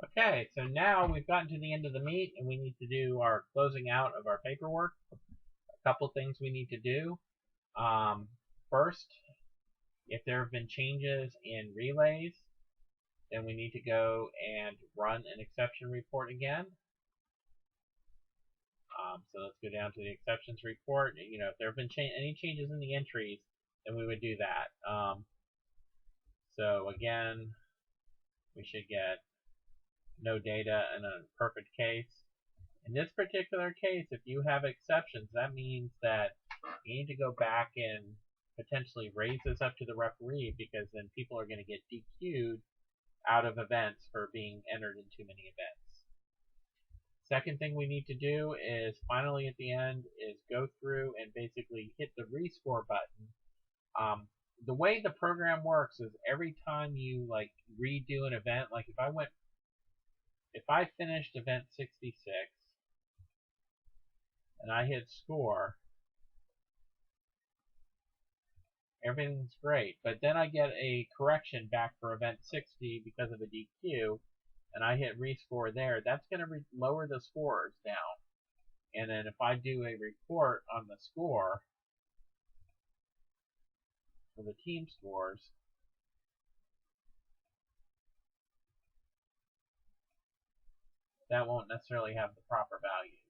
Okay, so now we've gotten to the end of the meet and we need to do our closing out of our paperwork. A couple things we need to do. Um, First, if there have been changes in relays, then we need to go and run an exception report again. So let's go down to the exceptions report. If there have been any changes in the entries, then we would do that. So again, we should get no data in a perfect case. In this particular case, if you have exceptions, that means that you need to go back and potentially raise this up to the referee, because then people are going to get DQ'd out of events for being entered in too many events. Second thing we need to do is finally at the end is go through and basically hit the rescore button. The way the program works is every time you redo an event, like if I finished event 66 and I hit score, everything's great. But then I get a correction back for event 60 because of a DQ, and I hit rescore there. That's going to lower the scores down. And then if I do a report on the score for the team scores, that won't necessarily have the proper values,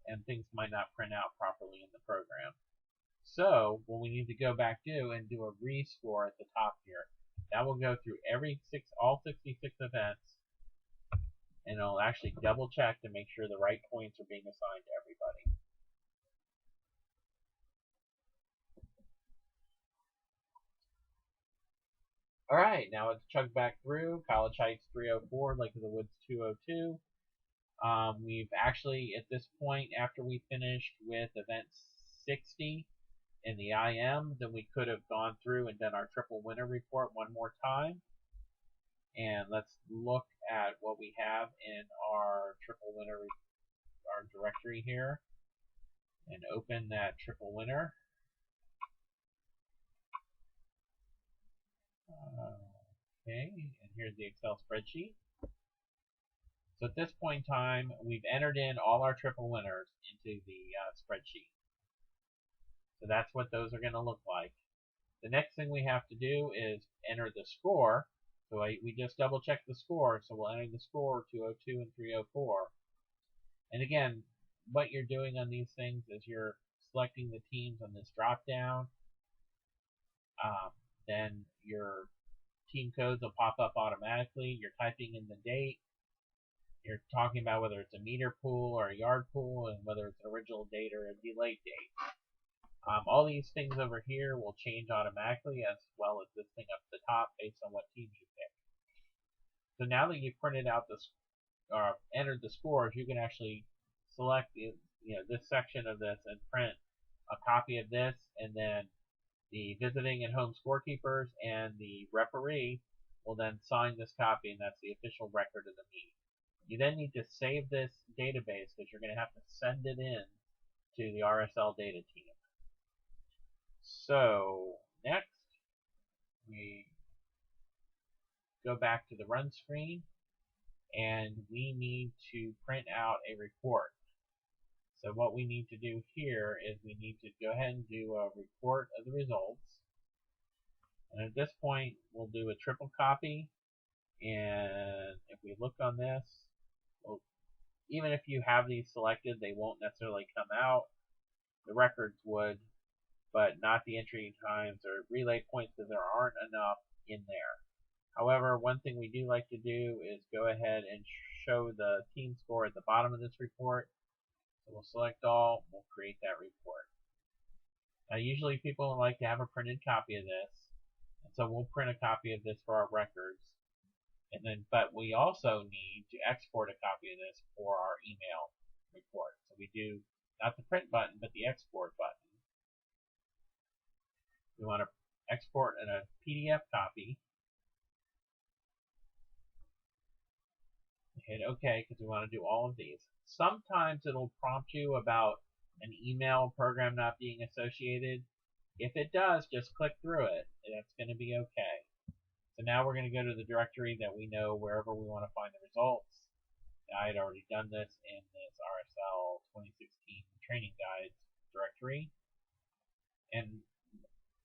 and things might not print out properly in the program. So what we need to go back and do a rescore at the top here. That will go through all 66 events, and it'll actually double check to make sure the right points are being assigned to everybody. Alright, now let's chug back through. College Heights 304, Lake of the Woods 202. We've actually, at this point, after we finished with event 60 in the IM, then we could have gone through and done our triple winner report one more time. And let's look at what we have in our triple winner, our directory here, and open that triple winner. Okay, and here's the Excel spreadsheet. So at this point in time, we've entered in all our triple winners into the spreadsheet. So that's what those are going to look like. The next thing we have to do is enter the score. So we just double check the score. So we'll enter the score 202 and 304. And again, what you're doing on these things is you're selecting the teams on this drop down. Then your team codes will pop up automatically. You're typing in the date. You're talking about whether it's a meter pool or a yard pool, and whether it's an original date or a delayed date. All these things over here will change automatically, as well as this thing up at the top based on what teams you pick. So now that you've printed out entered the scores, you can actually select this section of this and print a copy of this, and then the visiting and home scorekeepers and the referee will then sign this copy, and that's the official record of the meet. You then need to save this database because you're going to have to send it in to the RSL data team. So next, we go back to the run screen, and we need to print out a report. So what we need to do here is we need to go ahead and do a report of the results. And at this point, we'll do a triple copy. And if we look on this, well, even if you have these selected, they won't necessarily come out. The records would, but not the entry times or relay points, because there aren't enough in there. However, one thing we do like to do is go ahead and show the team score at the bottom of this report. So we'll select all, we'll create that report. Now usually people like to have a printed copy of this, and so we'll print a copy of this for our records. But we also need to export a copy of this for our email report. So we do not the print button, but the export button. We want to export in a PDF copy. Hit OK because we want to do all of these. Sometimes it'll prompt you about an email program not being associated. If it does, just click through it. That's going to be okay. So now we're going to go to the directory that we know wherever we want to find the results. I had already done this in this RSL 2016 training guides directory. And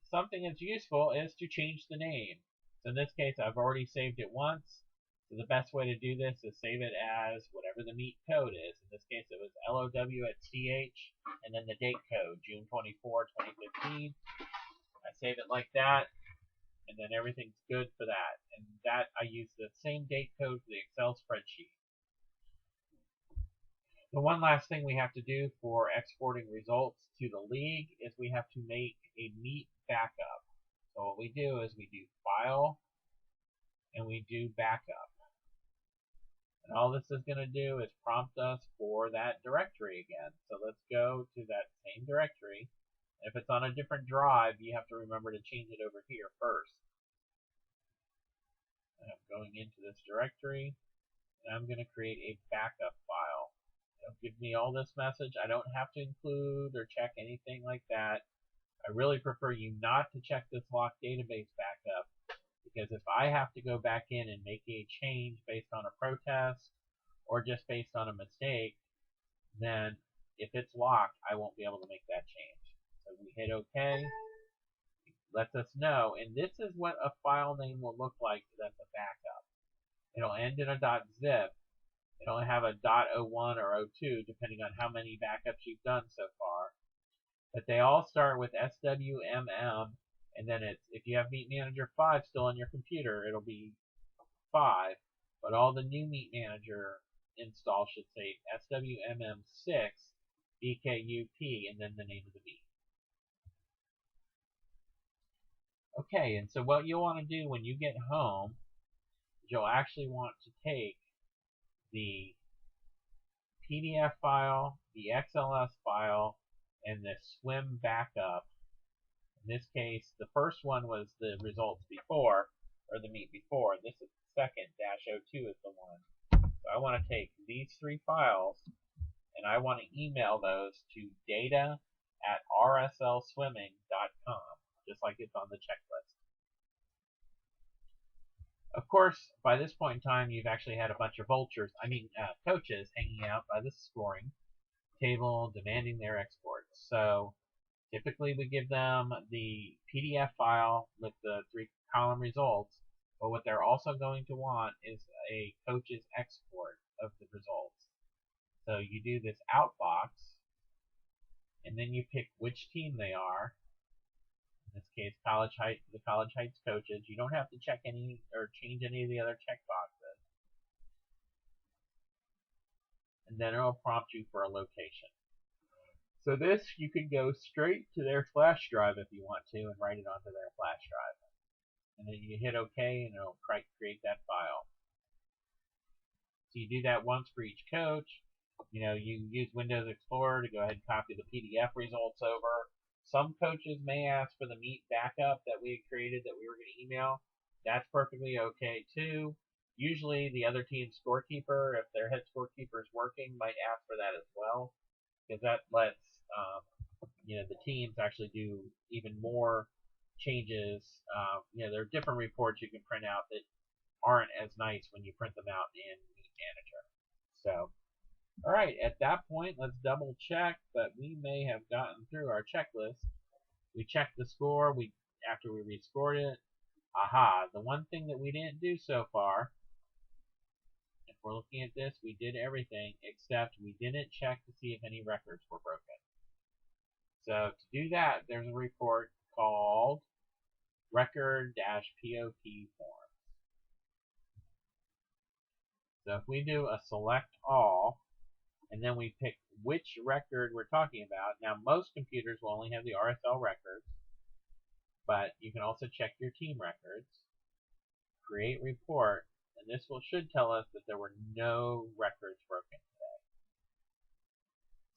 something that's useful is to change the name. So in this case, I've already saved it once. So the best way to do this is save it as whatever the meet code is. In this case, it was LOW@CH, and then the date code, June 24, 2015. I save it like that, and then everything's good for that. And that I use the same date code for the Excel spreadsheet. The one last thing we have to do for exporting results to the league is we have to make a meet backup. So what we do is we do File, and we do Backup. And all this is going to do is prompt us for that directory again. So let's go to that same directory. If it's on a different drive, you have to remember to change it over here first. And I'm going into this directory, and I'm going to create a backup file. It'll give me all this message. I don't have to include or check anything like that. I really prefer you not to check this locked database backup, because if I have to go back in and make a change based on a protest or just based on a mistake, then if it's locked, I won't be able to make that change. So we hit OK. It lets us know, and this is what a file name will look like that's a backup. It'll end in a .zip. It'll have a .01 or 02 depending on how many backups you've done so far. But they all start with SWMM, and then it's, if you have Meet Manager 5 still on your computer, it'll be 5. But all the new Meet Manager installs should say SWMM6 BKUP and then the name of the meet. Okay, and so what you'll want to do when you get home is you'll actually want to take the PDF file, the XLS file, and the swim backup. In this case, the first one was the results before, or the meet before. This is the second, -02 is the one. So I want to take these three files, and I want to email those to data@rslswimming.com, just like it's on the checklist. Of course, by this point in time, you've actually had a bunch of coaches hanging out by the scoring table demanding their exports. So typically we give them the PDF file with the 3-column results, but what they're also going to want is a coach's export of the results. So you do this outbox, and then you pick which team they are. In this case, the College Heights coaches. You don't have to check any or change any of the other checkboxes. And then it'll prompt you for a location. So this, you can go straight to their flash drive if you want to and write it onto their flash drive. And then you hit OK, and it'll create that file. So you do that once for each coach. You use Windows Explorer to go ahead and copy the PDF results over. Some coaches may ask for the meet backup that we had created that we were going to email. That's perfectly okay too. Usually the other team's scorekeeper, if their head scorekeeper is working, might ask for that as well, because that lets the teams actually do even more changes. There are different reports you can print out that aren't as nice when you print them out in Meet Manager. So, all right, at that point, let's double check that we may have gotten through our checklist. We checked the score after we rescored it. Aha, the one thing that we didn't do so far, if we're looking at this, we did everything except we didn't check to see if any records were broken. So to do that, there's a report called record-POP form. So if we do a select all, and then we pick which record we're talking about. Now, most computers will only have the RSL records, but you can also check your team records, create report, and this should tell us that there were no records broken today.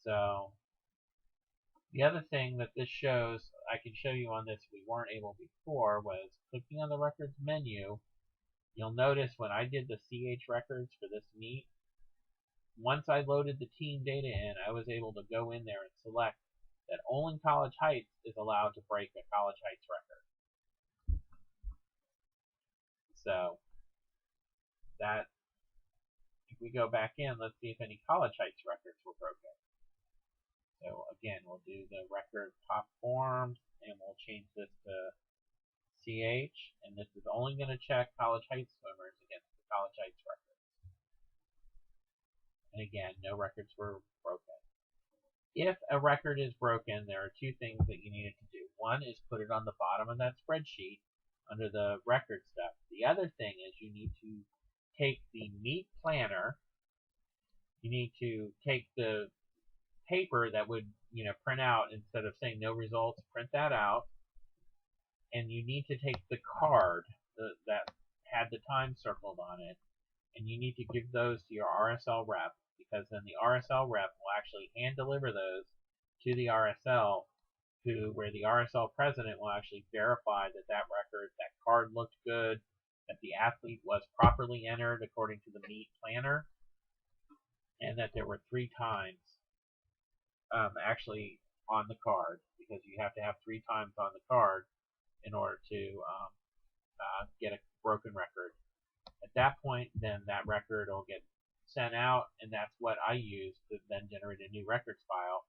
So the other thing that this shows, I can show you on this we weren't able before, was clicking on the records menu. You'll notice when I did the CH records for this meet, once I loaded the team data in, I was able to go in there and select that only College Heights is allowed to break a College Heights record. So that, if we go back in, let's see if any College Heights records were broken. So again, we'll do the record pop forms, and we'll change this to CH, and this is only going to check College Heights swimmers against the College Heights record. And again, no records were broken. If a record is broken, there are two things that you needed to do. One is put it on the bottom of that spreadsheet under the record stuff. The other thing is you need to take the meet planner. You need to take the paper that would print out, instead of saying no results, print that out. And you need to take the card that had the time circled on it, and you need to give those to your RSL rep, because then the RSL rep will actually hand deliver those to the RSL, where the RSL president will actually verify that that record, that card looked good, that the athlete was properly entered according to the meet planner, and that there were 3 times actually on the card, because you have to have 3 times on the card in order to get a broken record. At that point, then that record will get sent out, and that's what I use to then generate a new records file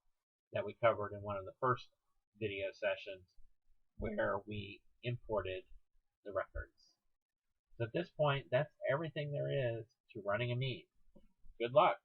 that we covered in one of the first video sessions, where we imported the records. So at this point, that's everything there is to running a meet. Good luck.